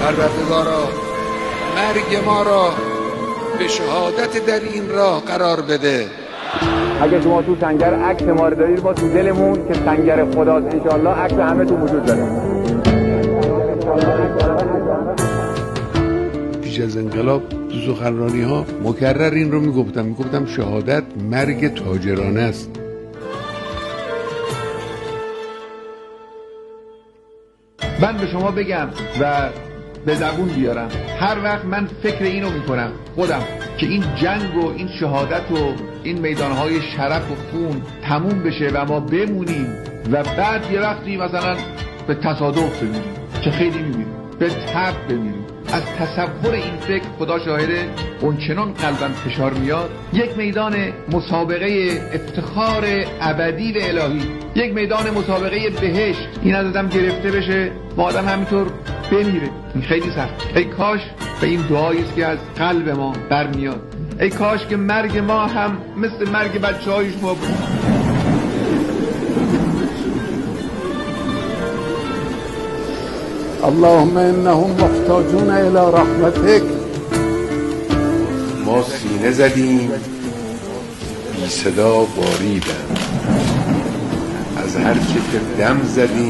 پروردگارا مرگ ما را به شهادت در این راه قرار بده. اگه شما تو سنگر عکس ما رو دارید، ما تو دلمون که سنگر خداست انشالله عکس همه تو وجود داره. پیش از انقلاب تو سخنرانی ها مکرر این رو میگفتم شهادت مرگ تاجرانه است. من به شما بگم و به زبون بیارم، هر وقت من فکر اینو میکنم خودم که این جنگ و این شهادت و این میدانهای شرف و خون تموم بشه و ما بمونیم و بعد یه وقتی مثلا به تصادف بمیریم، که خیلی میمیریم، به تب بمیریم، از تصور این فکر خدا شاهده اونچنان قلبم فشار میاد. یک میدان مسابقه افتخار ابدی و الهی، یک میدان مسابقه بهشت، این از آدم گرفته بشه و آدم همینطور بمیره، این خیلی سخت. ای کاش، و این دعایی است که از قلب ما برمیاد، ای کاش که مرگ ما هم مثل مرگ بچه‌های شما بود. اللهم انهم محتاجون الى رحمتک. ما سینه زدیم بی صدا باریدند، از هر چه که دم زدیم